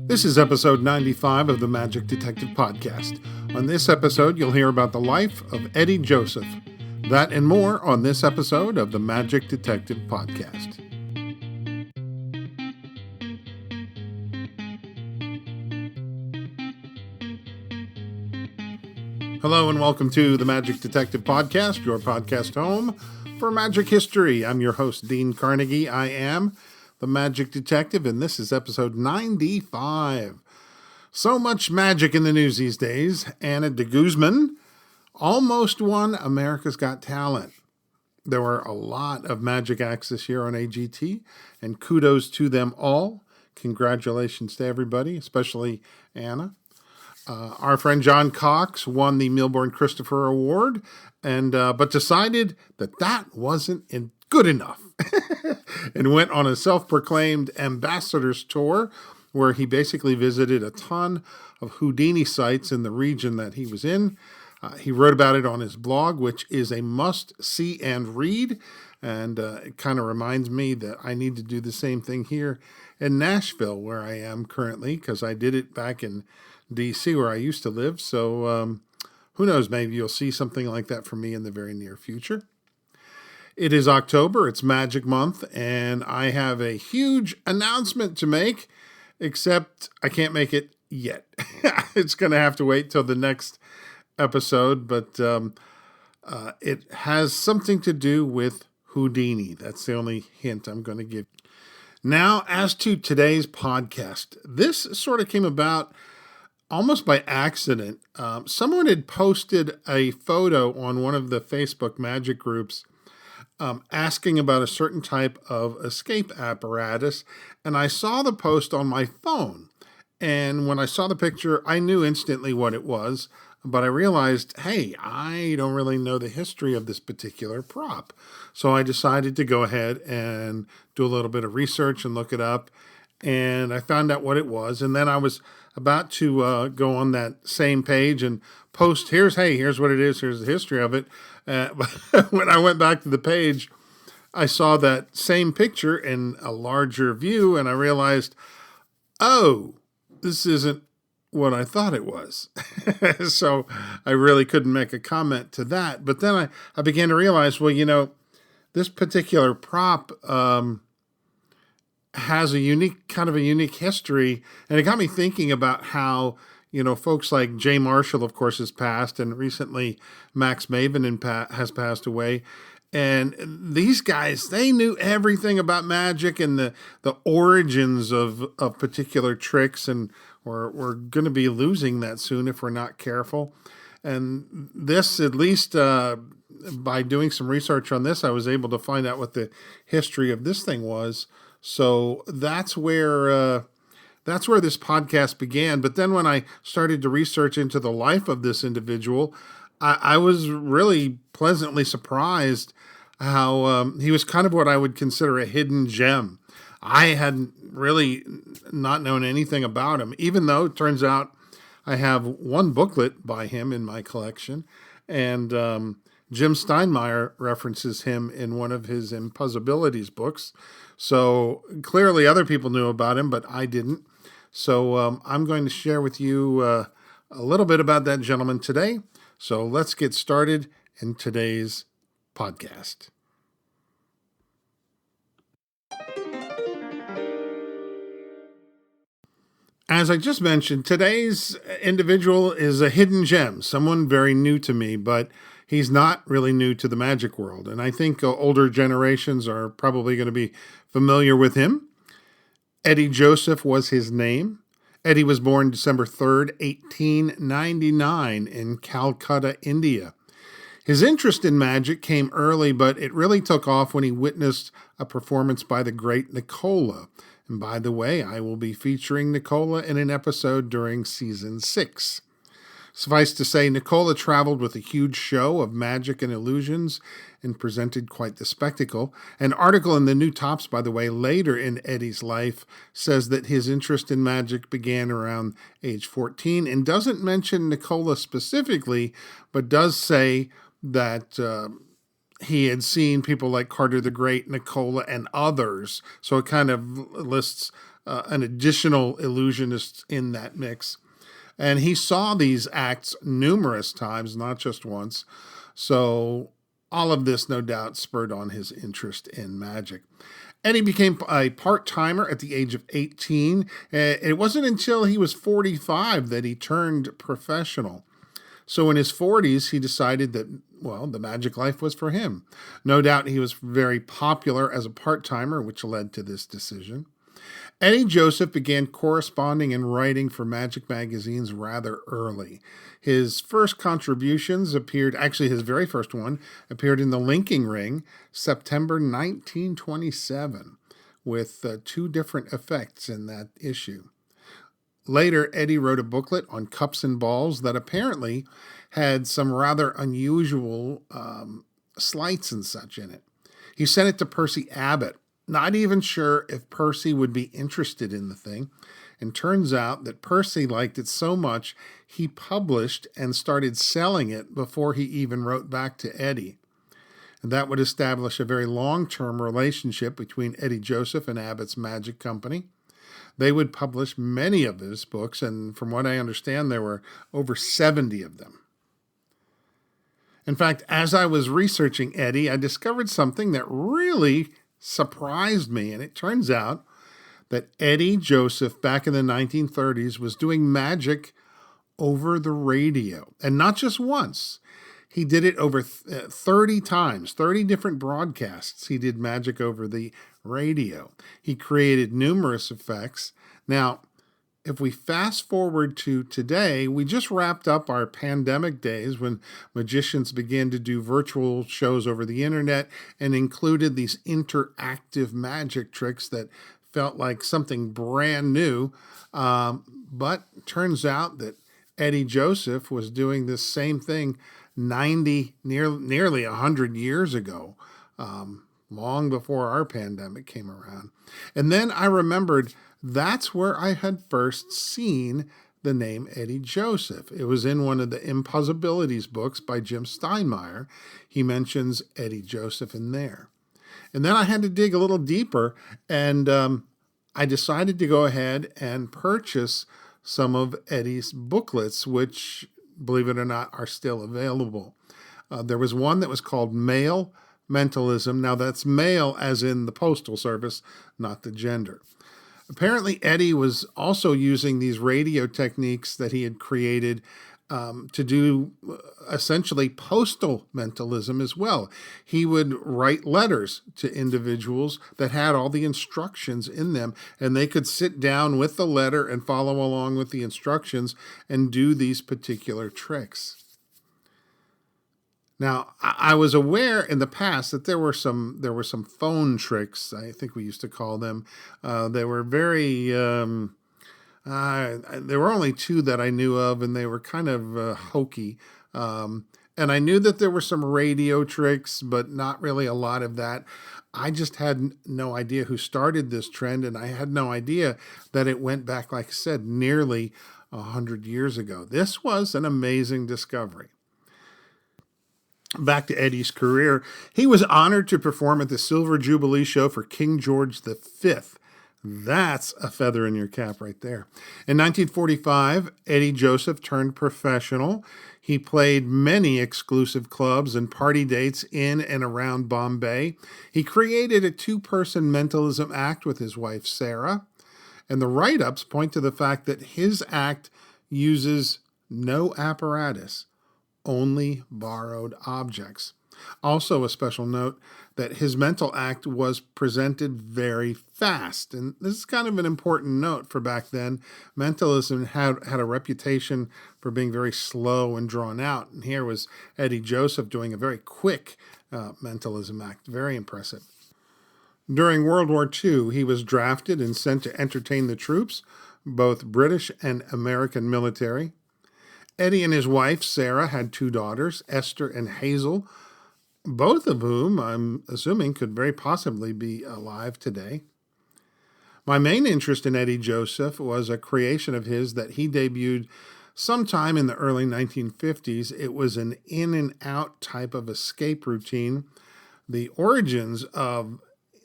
This is episode 95 of the Magic Detective Podcast. On this episode, you'll hear about the life of Eddie Joseph. That and more on this episode of the Magic Detective Podcast. Hello and welcome to the Magic Detective Podcast, your podcast home for magic history. I'm your host, Dean Carnegie. I am the Magic Detective, and this is episode 95. So much magic in the news these days. Anna de Guzman almost won America's Got Talent. There were a lot of magic acts this year on AGT, and kudos to them all. Congratulations to everybody, especially Anna. Our friend John Cox won the Milbourne Christopher Award, and but decided that wasn't good enough, and went on a self-proclaimed ambassador's tour, where he basically visited a ton of Houdini sites in the region that he was in. He wrote about it on his blog, which is a must-see and read, and it kind of reminds me that I need to do the same thing here in Nashville, where I am currently, because I did it back in D.C., where I used to live. So who knows, maybe you'll see something like that from me in the very near future. It is October, it's Magic Month, and I have a huge announcement to make, except I can't make it yet. It's going to have to wait till the next episode, but it has something to do with Houdini. That's the only hint I'm going to give. Now, as to today's podcast, this sort of came about almost by accident. Someone had posted a photo on one of the Facebook magic groups asking about a certain type of escape apparatus, and I saw the post on my phone. And when I saw the picture, I knew instantly what it was, but I realized, hey, I don't really know the history of this particular prop. So I decided to go ahead and do a little bit of research and look it up, and I found out what it was. And then I was about to go on that same page and post, here's what it is, here's the history of it. But when I went back to the page, I saw that same picture in a larger view, and I realized, oh, this isn't what I thought it was. So I really couldn't make a comment to that. But then I began to realize, well, this particular prop has a unique history. And it got me thinking about how, folks like Jay Marshall, of course, has passed, and recently Max Maven has passed away. And these guys, they knew everything about magic and the origins of particular tricks, and we're going to be losing that soon if we're not careful. And this, at least by doing some research on this, I was able to find out what the history of this thing was. So that's where this podcast began. But then when I started to research into the life of this individual, I was really pleasantly surprised how he was kind of what I would consider a hidden gem. I hadn't really not known anything about him, even though it turns out I have one booklet by him in my collection, and Jim Steinmeier references him in one of his Impossibilities books. So clearly other people knew about him, but I didn't. So I'm going to share with you a little bit about that gentleman today. So let's get started in today's podcast. As I just mentioned, today's individual is a hidden gem, someone very new to me, but he's not really new to the magic world. And I think older generations are probably going to be familiar with him. Eddie Joseph was his name. Eddie was born December 3rd, 1899 in Calcutta, India. His interest in magic came early, but it really took off when he witnessed a performance by the great Nicola. And by the way, I will be featuring Nicola in an episode during season 6. Suffice to say, Nicola traveled with a huge show of magic and illusions and presented quite the spectacle. An article in the New Tops, by the way, later in Eddie's life, says that his interest in magic began around age 14 and doesn't mention Nicola specifically, but does say that he had seen people like Carter the Great, Nicola, and others. So it kind of lists an additional illusionist in that mix. And he saw these acts numerous times, not just once. So all of this, no doubt, spurred on his interest in magic. And he became a part-timer at the age of 18. It wasn't until he was 45 that he turned professional. So in his 40s, he decided that, well, the magic life was for him. No doubt he was very popular as a part-timer, which led to this decision. Eddie Joseph began corresponding and writing for magic magazines rather early. His first contributions his very first one appeared in the Linking Ring, September 1927, with 2 different effects in that issue. Later, Eddie wrote a booklet on cups and balls that apparently had some rather unusual sleights and such in it. He sent it to Percy Abbott, not even sure if Percy would be interested in the thing. And turns out that Percy liked it so much, he published and started selling it before he even wrote back to Eddie. And that would establish a very long-term relationship between Eddie Joseph and Abbott's Magic Company. They would publish many of his books, and from what I understand, there were over 70 of them. In fact, as I was researching Eddie, I discovered something that really surprised me, and it turns out that Eddie Joseph back in the 1930s was doing magic over the radio, and not just once. He did it over 30 times, 30 different broadcasts. He did magic over the radio. He created numerous effects. Now, if we fast forward to today, we just wrapped up our pandemic days when magicians began to do virtual shows over the internet and included these interactive magic tricks that felt like something brand new. But turns out that Eddie Joseph was doing this same thing nearly 100 years ago, long before our pandemic came around. And then I remembered that's where I had first seen the name Eddie Joseph. It was in one of the Impossibilities books by Jim Steinmeier. He mentions Eddie Joseph in there. And then I had to dig a little deeper, and I decided to go ahead and purchase some of Eddie's booklets, which, believe it or not, are still available. There was one that was called Male Mentalism. Now, that's male as in the postal service, not the gender. Apparently, Eddie was also using these radio techniques that he had created to do essentially postal mentalism as well. He would write letters to individuals that had all the instructions in them, and they could sit down with the letter and follow along with the instructions and do these particular tricks. Now, I was aware in the past that there were some phone tricks, I think we used to call them. They were very, there were only 2 that I knew of, and they were kind of hokey. And I knew that there were some radio tricks, but not really a lot of that. I just had no idea who started this trend, and I had no idea that it went back, like I said, nearly 100 years ago. This was an amazing discovery. Back to Eddie's career, he was honored to perform at the Silver Jubilee show for King George V. That's a feather in your cap right there. In 1945, Eddie Joseph turned professional. He played many exclusive clubs and party dates in and around Bombay. He created a 2-person mentalism act with his wife, Sarah. And the write-ups point to the fact that his act uses no apparatus, only borrowed objects. Also, a special note that his mental act was presented very fast. And this is kind of an important note for back then. Mentalism had a reputation for being very slow and drawn out. And here was Eddie Joseph doing a very quick mentalism act. Very impressive. During World War II, he was drafted and sent to entertain the troops, both British and American military. Eddie and his wife, Sarah, had 2 daughters, Esther and Hazel, both of whom I'm assuming could very possibly be alive today. My main interest in Eddie Joseph was a creation of his that he debuted sometime in the early 1950s. It was an in and out type of escape routine. The origins of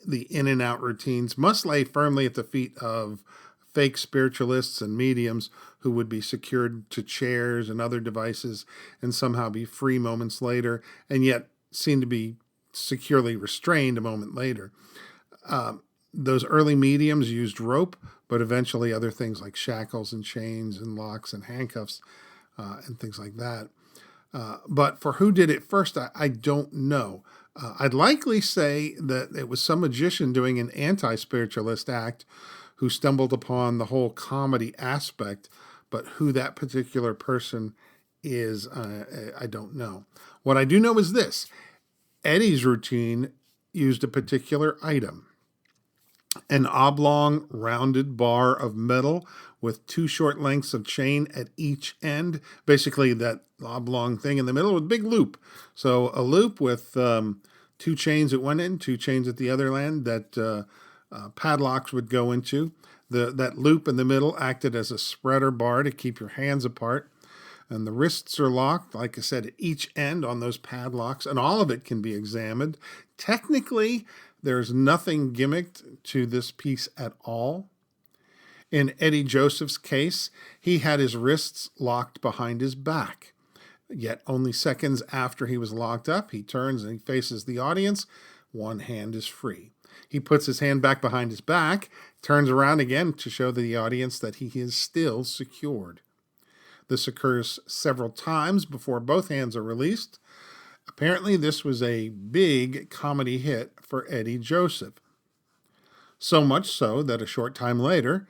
the in and out routines must lay firmly at the feet of fake spiritualists and mediums who would be secured to chairs and other devices and somehow be free moments later, and yet seem to be securely restrained a moment later. Those early mediums used rope, but eventually other things like shackles and chains and locks and handcuffs and things like that. But for who did it first, I don't know. I'd likely say that it was some magician doing an anti-spiritualist act who stumbled upon the whole comedy aspect, but who that particular person is, I don't know. What I do know is this. Eddie's routine used a particular item, an oblong, rounded bar of metal with two short lengths of chain at each end, basically that oblong thing in the middle with a big loop. So a loop with two chains at one end, two chains at the other end that padlocks would go into. That loop in the middle acted as a spreader bar to keep your hands apart. And the wrists are locked, like I said, at each end on those padlocks, and all of it can be examined. Technically, there's nothing gimmicked to this piece at all. In Eddie Joseph's case, he had his wrists locked behind his back. Yet only seconds after he was locked up, he turns and he faces the audience. One hand is free. He puts his hand back behind his back, turns around again to show the audience that he is still secured. This occurs several times before both hands are released. Apparently, this was a big comedy hit for Eddie Joseph. So much so that a short time later,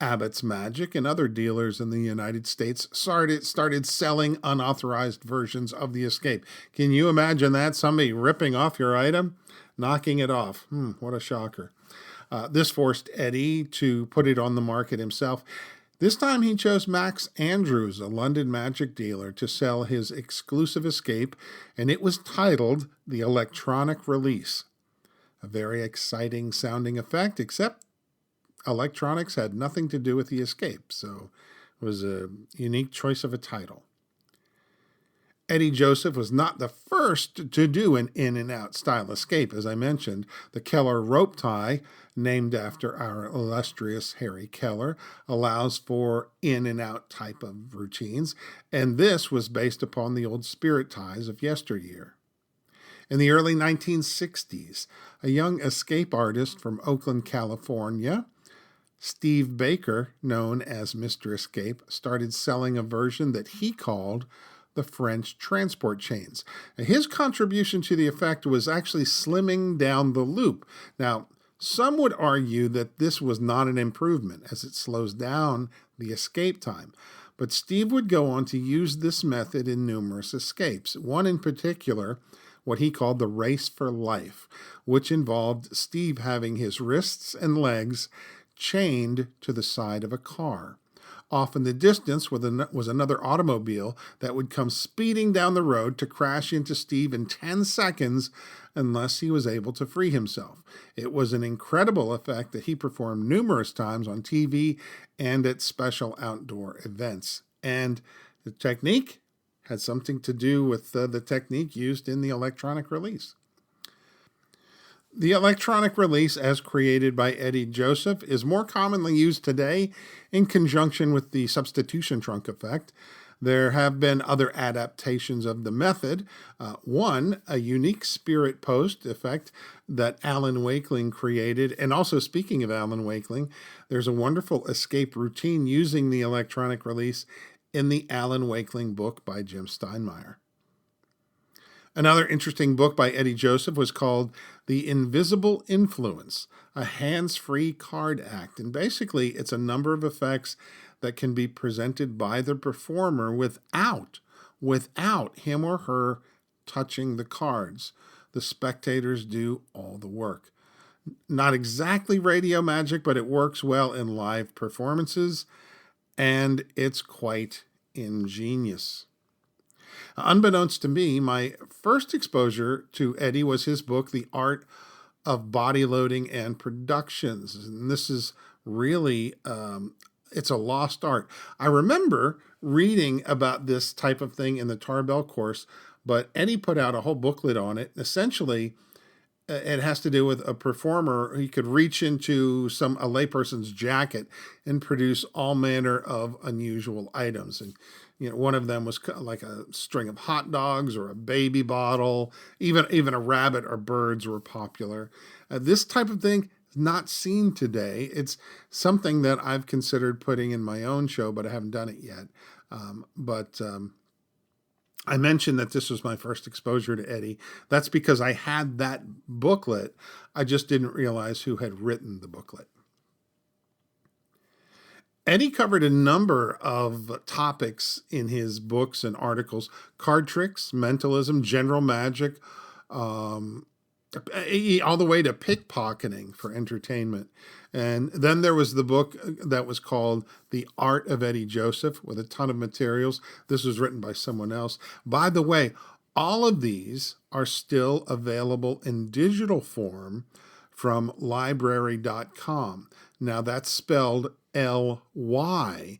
Abbott's Magic and other dealers in the United States started selling unauthorized versions of the escape. Can you imagine that? Somebody ripping off your item, knocking it off. What a shocker. This forced Eddie to put it on the market himself. This time he chose Max Andrews, a London magic dealer, to sell his exclusive escape, and it was titled The Electronic Release. A very exciting sounding effect, except electronics had nothing to do with the escape, so it was a unique choice of a title. Eddie Joseph was not the first to do an in and out style escape. As I mentioned, the Keller rope tie, named after our illustrious Harry Keller, allows for in and out type of routines, and this was based upon the old spirit ties of yesteryear. In the early 1960s, a young escape artist from Oakland, California, Steve Baker, known as Mr. Escape, started selling a version that he called the French transport chains. His contribution to the effect was actually slimming down the loop. Now, some would argue that this was not an improvement, as it slows down the escape time. But Steve would go on to use this method in numerous escapes. One in particular, what he called the race for life, which involved Steve having his wrists and legs chained to the side of a car. Off in the distance was another automobile that would come speeding down the road to crash into Steve in 10 seconds unless he was able to free himself. It was an incredible effect that he performed numerous times on TV and at special outdoor events. And the technique had something to do with the technique used in the electronic release. The electronic release, as created by Eddie Joseph, is more commonly used today in conjunction with the substitution trunk effect. There have been other adaptations of the method. One, a unique spirit post effect that Alan Wakeling created. And also, speaking of Alan Wakeling, there's a wonderful escape routine using the electronic release in the Alan Wakeling book by Jim Steinmeier. Another interesting book by Eddie Joseph was called The Invisible Influence, a hands-free card act. And basically, it's a number of effects that can be presented by the performer without him or her touching the cards. The spectators do all the work. Not exactly radio magic, but it works well in live performances, and it's quite ingenious. Unbeknownst to me, my first exposure to Eddie was his book, The Art of Body Loading and Productions. And this is really, it's a lost art. I remember reading about this type of thing in the Tarbell course, but Eddie put out a whole booklet on it. Essentially, it has to do with a performer. He could reach into a layperson's jacket and produce all manner of unusual items. And one of them was like a string of hot dogs or a baby bottle. Even a rabbit or birds were popular. This type of thing is not seen today. It's something that I've considered putting in my own show, but I haven't done it yet. But I mentioned that this was my first exposure to Eddie. That's because I had that booklet. I just didn't realize who had written the booklet. Eddie covered a number of topics in his books and articles: card tricks, mentalism, general magic, all the way to pickpocketing for entertainment. And then there was the book that was called The Art of Eddie Joseph, with a ton of materials. This was written by someone else. By the way, all of these are still available in digital form from library.com. Now that's spelled LYBRARY.com.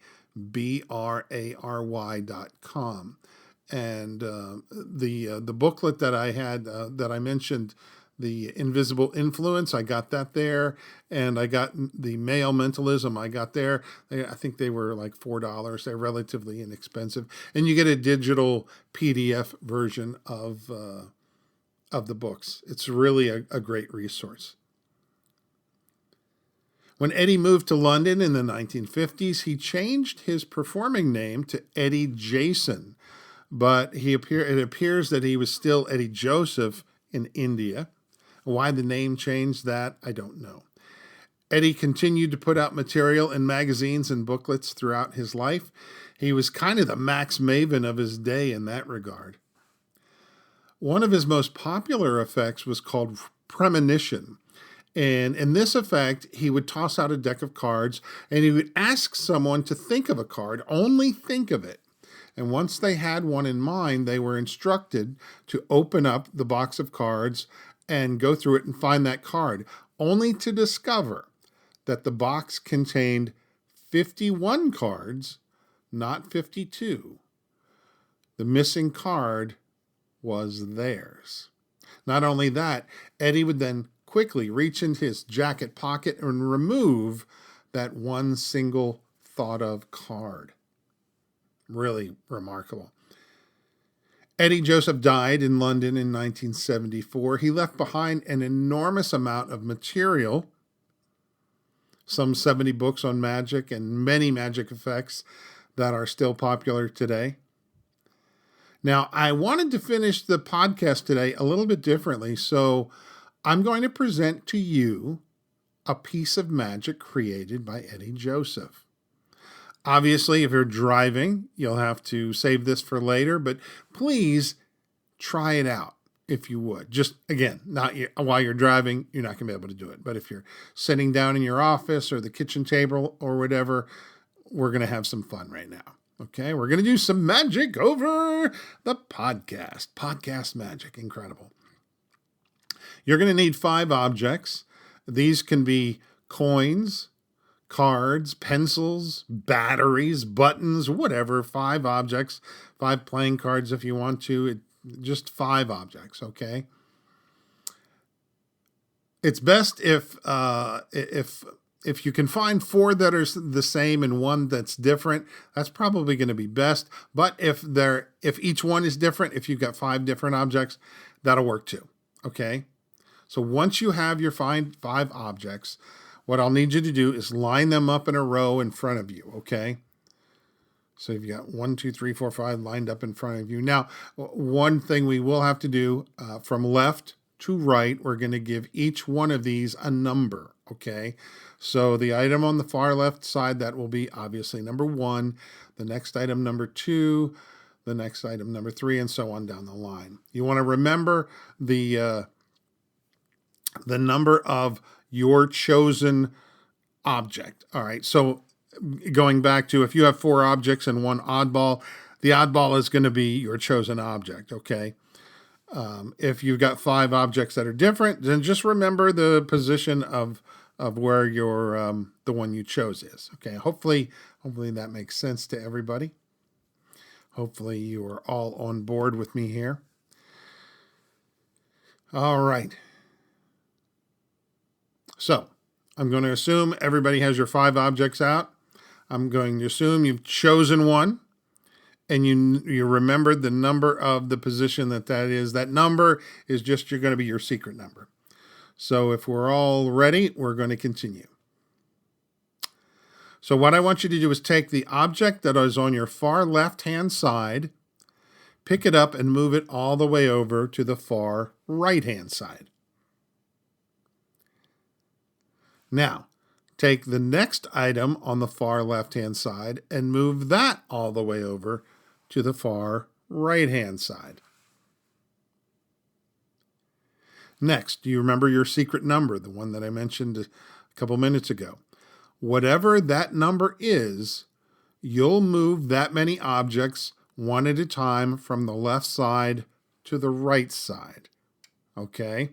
And the booklet that I had that I mentioned, The Invisible Influence, I got that there. And I got the Male Mentalism, I got there. I think they were like $4. They're relatively inexpensive. And you get a digital PDF version of the books. It's really a great resource. When Eddie moved to London in the 1950s, he changed his performing name to Eddie Jason. But it appears that he was still Eddie Joseph in India. Why the name changed, that I don't know. Eddie continued to put out material in magazines and booklets throughout his life. He was kind of the Max Maven of his day in that regard. One of his most popular effects was called premonition. And in this effect, he would toss out a deck of cards and he would ask someone to think of a card, only think of it. And once they had one in mind, they were instructed to open up the box of cards and go through it and find that card, only to discover that the box contained 51 cards, not 52. The missing card was theirs. Not only that, Eddie would then quickly reach into his jacket pocket and remove that one single thought of card. Really remarkable. Eddie Joseph died in London in 1974. He left behind an enormous amount of material, some 70 books on magic and many magic effects that are still popular today. Now, I wanted to finish the podcast today a little bit differently, so I'm going to present to you a piece of magic created by Eddie Joseph. Obviously, if you're driving, you'll have to save this for later, but please try it out if you would. Just, again, not while you're driving, you're not going to be able to do it. But if you're sitting down in your office or the kitchen table or whatever, we're going to have some fun right now. Okay, we're going to do some magic over the podcast. Podcast magic, incredible. You're going to need 5 objects. These can be coins, cards, pencils, batteries, buttons, whatever. 5 objects, 5 playing cards if you want to. Just 5 objects, okay? It's best if you can find 4 that are the same and 1 that's different. That's probably going to be best. But if each one is different, if you've got 5 different objects, that'll work too, okay? So once you have your 5 objects, what I'll need you to do is line them up in a row in front of you, okay? So you've got 1, 2, 3, 4, 5 lined up in front of you. Now, one thing we will have to do from left to right, we're going to give each one of these a number, okay? So the item on the far left side, that will be obviously number 1, the next item number 2, the next item number 3, and so on down the line. You want to remember the number of your chosen object. All right, so going back to, if you have 4 objects and 1 oddball, the oddball is going to be your chosen object, okay? If you've got 5 objects that are different, then just remember the position of where your the one you chose is, okay? Hopefully that makes sense to everybody. Hopefully you are all on board with me here. All right. So I'm going to assume everybody has your 5 objects out. I'm going to assume you've chosen one and you remembered the number of the position that is. That number is just going to be your secret number. So if we're all ready, we're going to continue. So what I want you to do is take the object that is on your far left-hand side, pick it up and move it all the way over to the far right-hand side. Now, take the next item on the far left-hand side and move that all the way over to the far right-hand side. Next, do you remember your secret number, the one that I mentioned a couple minutes ago? Whatever that number is, you'll move that many objects one at a time from the left side to the right side. Okay?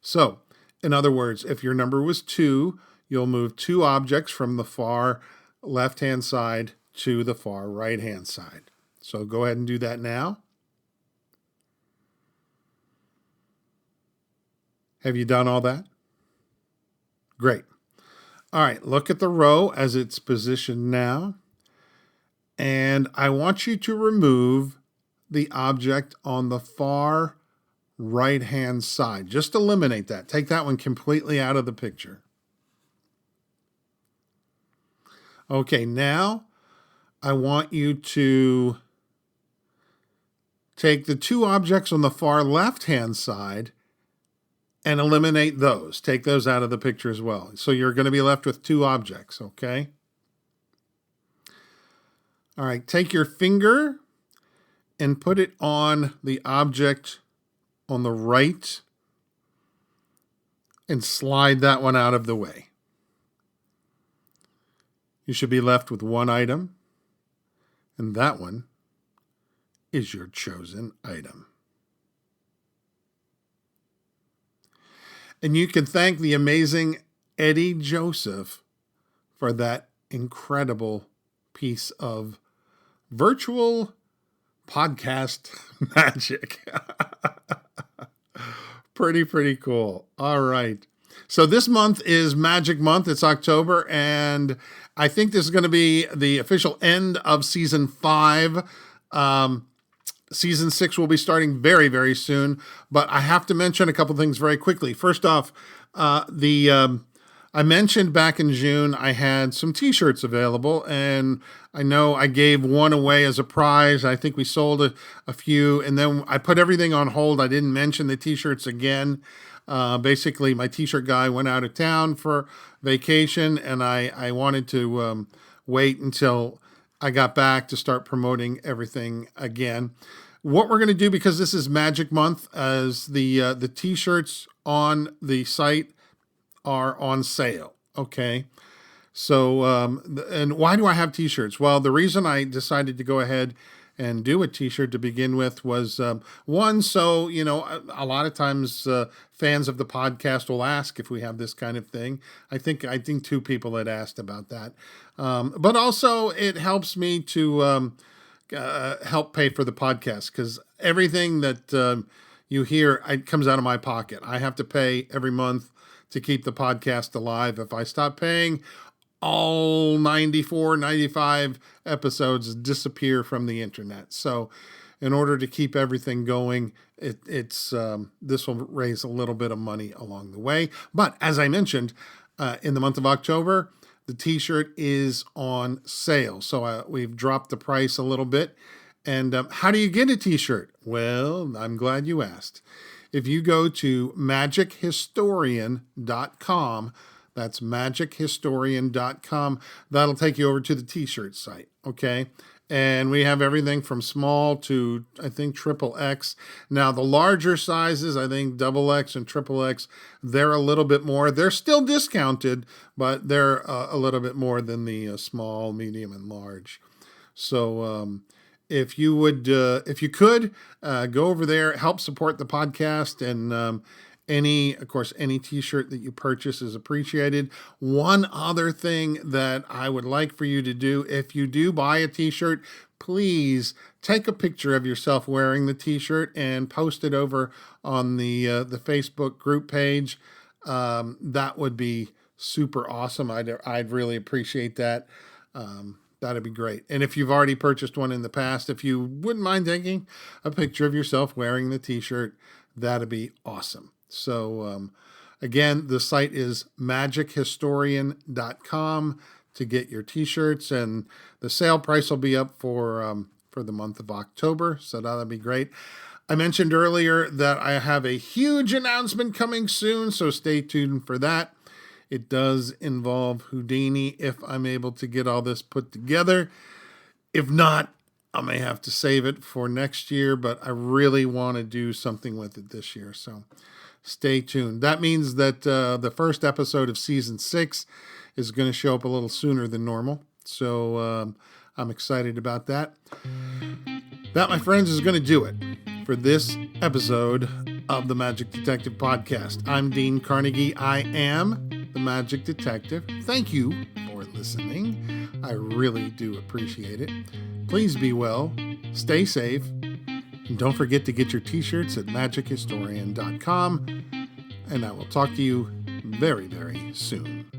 So, in other words, if your number was 2, you'll move 2 objects from the far left-hand side to the far right-hand side. So go ahead and do that now. Have you done all that? Great. All right, look at the row as it's positioned now. And I want you to remove the object on the far right-hand side. Just eliminate that. Take that one completely out of the picture. Okay, now I want you to take the 2 objects on the far left-hand side and eliminate those. Take those out of the picture as well. So you're going to be left with 2 objects, okay? All right, take your finger and put it on the object on the right and slide that one out of the way. You should be left with 1 item, and that one is your chosen item. And you can thank the amazing Eddie Joseph for that incredible piece of virtual podcast magic. Pretty cool. All right. So this month is Magic Month. It's October, and I think this is going to be the official end of Season 5. Season 6 will be starting very, very soon, but I have to mention a couple things very quickly. First off, I mentioned back in June I had some t-shirts available, and I know I gave one away as a prize. I think we sold a few, and then I put everything on hold. I didn't mention the t-shirts again. Basically, my t-shirt guy went out of town for vacation, and I wanted to wait until I got back to start promoting everything again. What we're going to do, because this is Magic Month, as the t-shirts on the site are on sale. Okay. So, and why do I have t-shirts? Well, the reason I decided to go ahead and do a t-shirt to begin with was, one, so, a lot of times fans of the podcast will ask if we have this kind of thing. I think 2 people had asked about that. But also it helps me to help pay for the podcast, because everything that you hear, it comes out of my pocket. I have to pay every month to keep the podcast alive. If I stop paying, all 94, 95 episodes disappear from the internet. So in order to keep everything going, it's this will raise a little bit of money along the way. But as I mentioned, in the month of October, the t-shirt is on sale. So we've dropped the price a little bit. And how do you get a t-shirt? Well, I'm glad you asked. If you go to magichistorian.com, that's magichistorian.com, that'll take you over to the t-shirt site, okay? And we have everything from small to, I think, XXX. Now, the larger sizes, I think XX and XXX, they're a little bit more. They're still discounted, but they're a little bit more than the small, medium, and large. So if you could, go over there, help support the podcast, and any t-shirt that you purchase is appreciated. One other thing that I would like for you to do, if you do buy a t-shirt, please take a picture of yourself wearing the t-shirt and post it over on the Facebook group page. that would be super awesome. I'd really appreciate that. That'd be great. And if you've already purchased one in the past, if you wouldn't mind taking a picture of yourself wearing the t-shirt, that'd be awesome. So again, the site is magichistorian.com to get your t-shirts, and the sale price will be up for the month of October. So that'll be great. I mentioned earlier that I have a huge announcement coming soon, so stay tuned for that. It does involve Houdini if I'm able to get all this put together. If not, I may have to save it for next year, but I really want to do something with it this year. So stay tuned. That means that the first episode of season 6 is going to show up a little sooner than normal. So I'm excited about that. That, my friends, is going to do it for this episode of the Magic Detective Podcast. I'm Dean Carnegie. I am the Magic Detective. Thank you for listening. I really do appreciate it. Please be well, stay safe, and don't forget to get your t-shirts at magichistorian.com. And I will talk to you very, very soon.